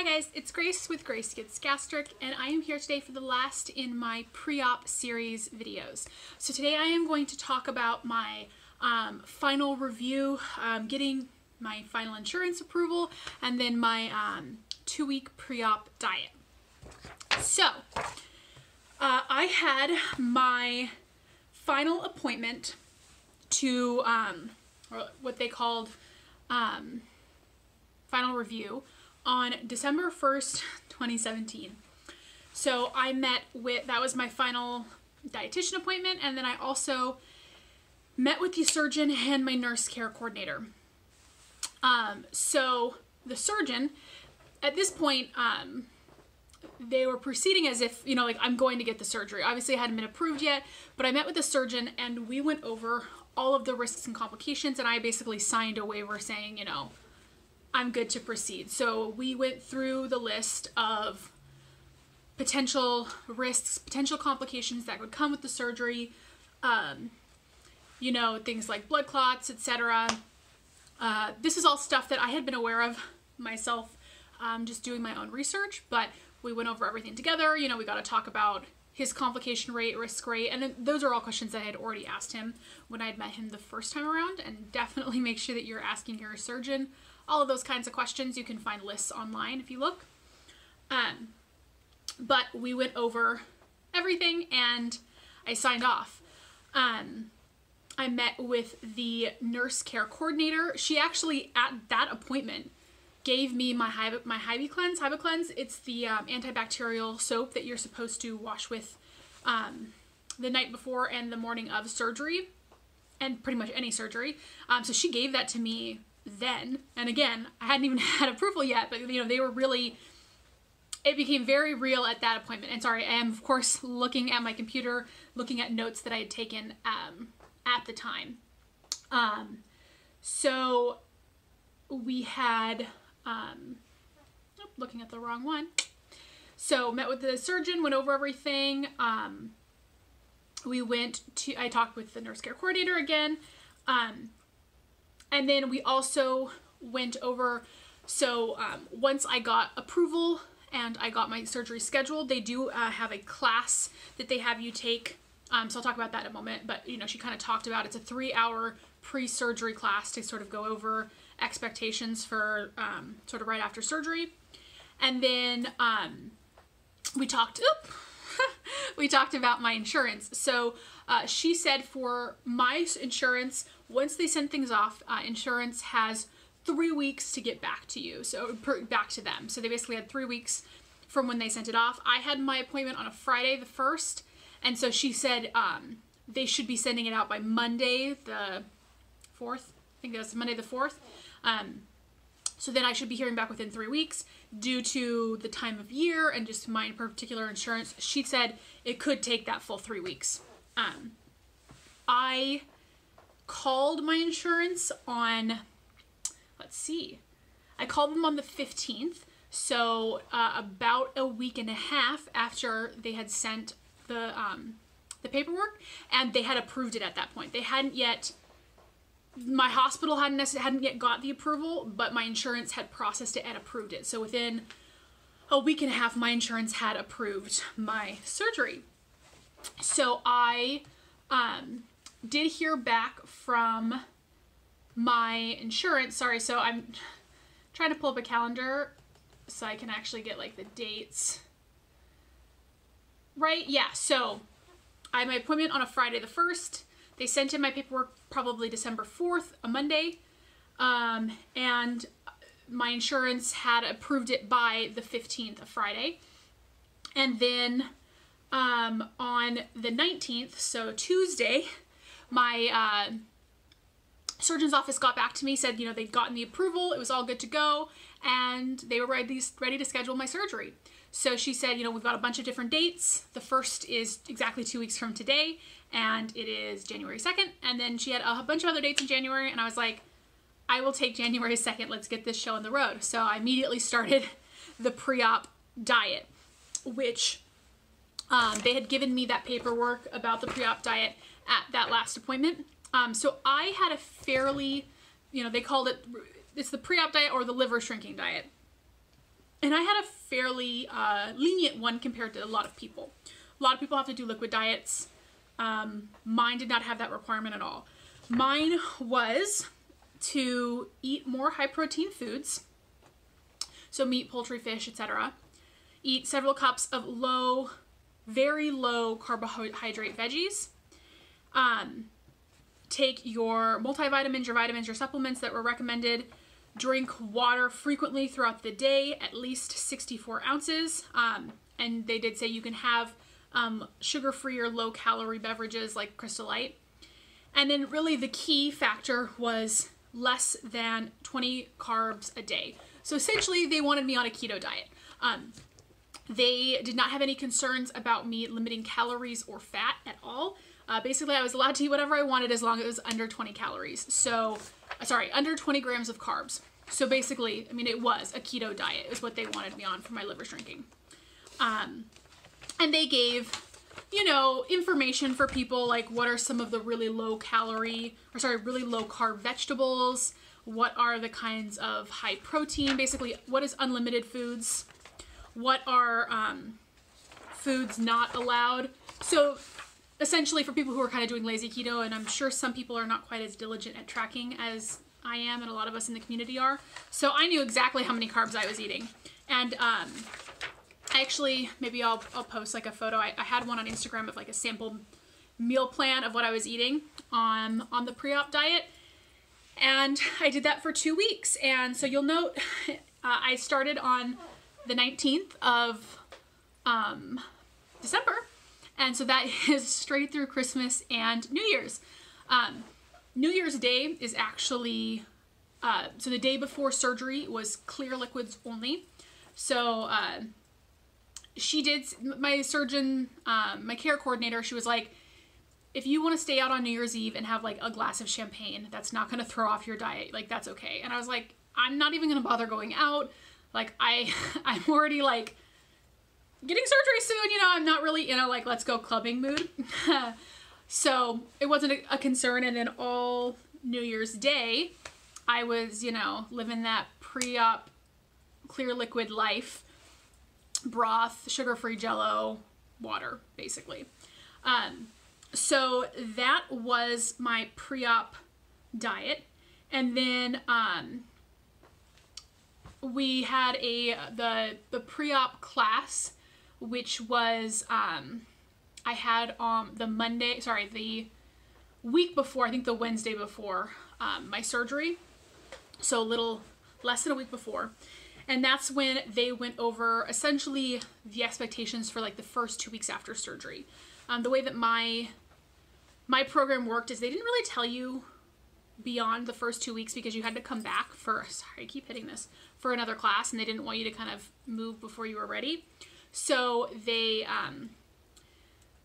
Hi guys, it's Grace with Grace Gets Gastric, and I am here today for the last in my pre-op series videos. So today I am going to talk about my final review, getting my final insurance approval, and then my 2-week pre-op diet. So I had my final appointment to or what they called final review on December 1st, 2017. So I met with, that was my final dietitian appointment, and then I also met with the surgeon and my nurse care coordinator. So the surgeon, at this point, they were proceeding as if, you know, like I'm going to get the surgery. Obviously, it hadn't been approved yet, but I met with the surgeon and we went over all of the risks and complications, and I basically signed a waiver saying, you know, I'm good to proceed. So we went through the list of potential risks, potential complications that would come with the surgery, you know, things like blood clots, etc. This is all stuff that I had been aware of myself, just doing my own research, but we went over everything together. You know, we got to talk about his complication rate, risk rate, and those are all questions that I had already asked him when I had met him the first time around, and definitely make sure that you're asking your surgeon all of those kinds of questions. You can find lists online if you look. But we went over everything and I signed off. I met with the nurse care coordinator. She actually, at that appointment, gave me my Hibiclens. It's the antibacterial soap that you're supposed to wash with the night before and the morning of surgery, and pretty much any surgery. So she gave that to me then, and again, I hadn't even had approval yet, but you know, they were really, it became very real at that appointment. And sorry, I am of course looking at my computer, looking at notes that I had taken at the time. So we had, looking at the wrong one. So met with the surgeon, went over everything. I talked with the nurse care coordinator again. And then we also went over, so once I got approval and I got my surgery scheduled, they do have a class that they have you take. So I'll talk about that in a moment, but you know, she kind of talked about, it's a 3-hour pre-surgery class to sort of go over expectations for sort of right after surgery. And then we talked about my insurance. So she said for my insurance, once they send things off, insurance has 3 weeks to get back to you, so back to them. So they basically had 3 weeks from when they sent it off. I had my appointment on a Friday the 1st, and so she said they should be sending it out by Monday the 4th. I think that was Monday the 4th. So then I should be hearing back within 3 weeks. Due to the time of year and just my particular insurance, she said it could take that full 3 weeks. I called my insurance on, let's see, I called them on the 15th, so about a week and a half after they had sent the paperwork, and they had approved it at that point. They hadn't yet, my hospital hadn't yet got the approval, but my insurance had processed it and approved it. So within a week and a half, my insurance had approved my surgery. So I did hear back from my insurance. Sorry, so I'm trying to pull up a calendar so I can actually get like the dates right. Yeah, so I had my appointment on a Friday the 1st. They sent in my paperwork probably December 4th, a Monday, and my insurance had approved it by the 15th, a Friday. And then on the 19th, so Tuesday, my surgeon's office got back to me, said, you know, they'd gotten the approval, it was all good to go, and they were ready to schedule my surgery. So she said, you know, we've got a bunch of different dates. The first is exactly 2 weeks from today, and it is January 2nd. And then she had a bunch of other dates in January, and I was like, I will take January 2nd. Let's get this show on the road. So I immediately started the pre-op diet, which they had given me that paperwork about the pre-op diet at that last appointment. So I had a fairly, you know, they called it, it's the pre-op diet or the liver shrinking diet. And I had a fairly lenient one compared to a lot of people. A lot of people have to do liquid diets. Mine did not have that requirement at all. Mine was to eat more high protein foods, so meat, poultry, fish, etc. Eat several cups of very low carbohydrate veggies. Take your multivitamins, your vitamins, your supplements that were recommended. Drink water frequently throughout the day, at least 64 ounces. And they did say you can have sugar-free or low-calorie beverages like Crystal Light. And then really the key factor was less than 20 carbs a day. So essentially they wanted me on a keto diet. They did not have any concerns about me limiting calories or fat at all. Basically, I was allowed to eat whatever I wanted as long as it was under 20 calories. So, sorry, under 20 grams of carbs. So basically, I mean, it was a keto diet is what they wanted me on for my liver shrinking. And they gave, you know, information for people like what are some of the really low calorie, or sorry, really low carb vegetables? What are the kinds of high protein? Basically, what is unlimited foods? What are foods not allowed? So essentially for people who are kind of doing lazy keto, and I'm sure some people are not quite as diligent at tracking as I am and a lot of us in the community are. So I knew exactly how many carbs I was eating. And I actually, maybe I'll post like a photo. I had one on Instagram of like a sample meal plan of what I was eating on the pre-op diet. And I did that for 2 weeks. And so you'll note I started on the 19th of December. And so that is straight through Christmas and New Year's. New Year's Day is actually, so the day before surgery was clear liquids only. So my surgeon, my care coordinator, she was like, if you want to stay out on New Year's Eve and have like a glass of champagne, that's not going to throw off your diet. Like, that's okay. And I was like, I'm not even going to bother going out. Like, I'm already like getting surgery soon, you know, I'm not really in a like, let's go clubbing mood. So it wasn't a concern. And then all New Year's Day, I was, you know, living that pre-op clear liquid life, broth, sugar-free Jell-O, water, basically. So that was my pre-op diet. And then we had the pre-op class, which was I had the week before, I think the Wednesday before my surgery, so a little less than a week before. And that's when they went over essentially the expectations for like the first 2 weeks after surgery. The way that my program worked is they didn't really tell you beyond the first 2 weeks because you had to come back for, sorry, I keep hitting this, for another class, and they didn't want you to kind of move before you were ready. So they,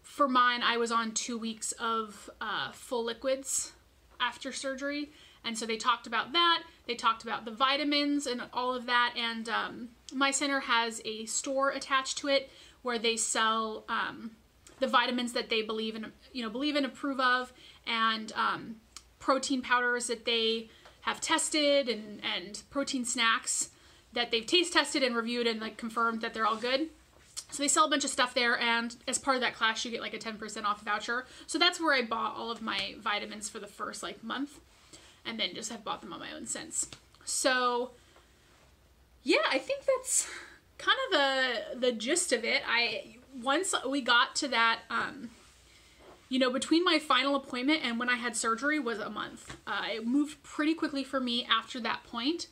for mine, I was on 2 weeks of full liquids after surgery. And so they talked about that. They talked about the vitamins and all of that. And my center has a store attached to it where they sell the vitamins that they believe in, approve of, and protein powders that they have tested, and protein snacks that they've taste tested and reviewed and like confirmed that they're all good. So they sell a bunch of stuff there, and as part of that class you get like a 10% off voucher. So that's where I bought all of my vitamins for the first like month, and then just have bought them on my own since. So yeah, I think that's kind of the gist of it. Once we got to that, between my final appointment and when I had surgery was a month. It moved pretty quickly for me after that point.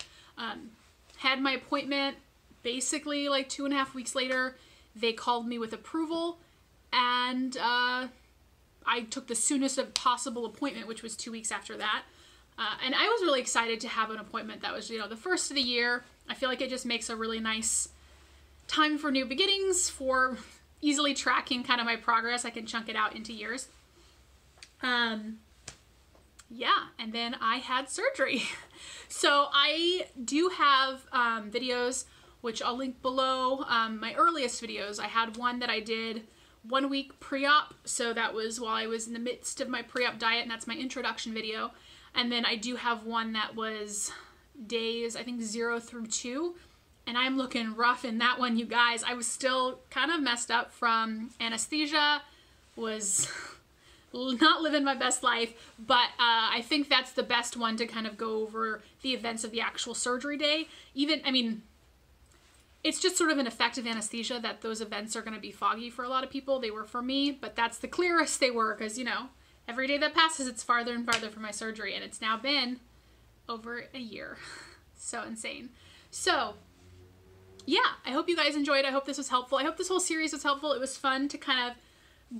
Had my appointment basically like 2.5 weeks later. They called me with approval, and I took the soonest possible appointment, which was 2 weeks after that. And I was really excited to have an appointment that was, the first of the year. I feel like it just makes a really nice time for new beginnings, for easily tracking kind of my progress. I can chunk it out into years. Yeah, and then I had surgery. So I do have videos, which I'll link below. My earliest videos, I had one that I did 1 week pre-op. So that was while I was in the midst of my pre-op diet, and that's my introduction video. And then I do have one that was days, I think 0 through 2 and I'm looking rough in that one, you guys. I was still kind of messed up from anesthesia, was not living my best life, but I think that's the best one to kind of go over the events of the actual surgery day. Even, I mean, it's just sort of an effective anesthesia that those events are going to be foggy for a lot of people. They were for me, but that's the clearest they were, because, you know, every day that passes, it's farther and farther from my surgery, and it's now been over a year. So insane. So, yeah, I hope you guys enjoyed. I hope this was helpful. I hope this whole series was helpful. It was fun to kind of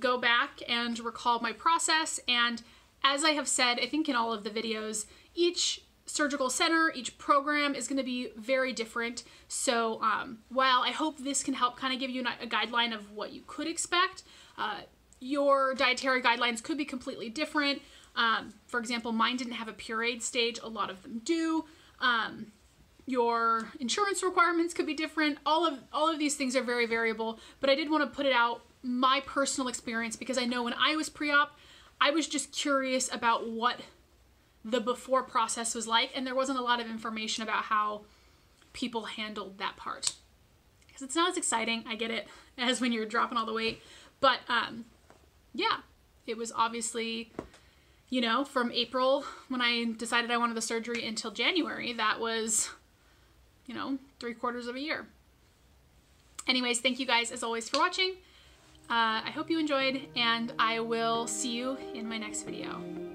go back and recall my process. And as I have said, I think in all of the videos, each surgical center, each program is going to be very different. So while I hope this can help kind of give you a guideline of what you could expect, your dietary guidelines could be completely different. For example, mine didn't have a pureed stage. A lot of them do. Your insurance requirements could be different. All of these things are very variable, but I did want to put it out my personal experience, because I know when I was pre-op, I was just curious about what the before process was like, and there wasn't a lot of information about how people handled that part. Because it's not as exciting, I get it, as when you're dropping all the weight, but yeah, it was obviously, you know, from April when I decided I wanted the surgery until January, that was, you know, 3/4 of a year. Anyways, thank you guys as always for watching. I hope you enjoyed, and I will see you in my next video.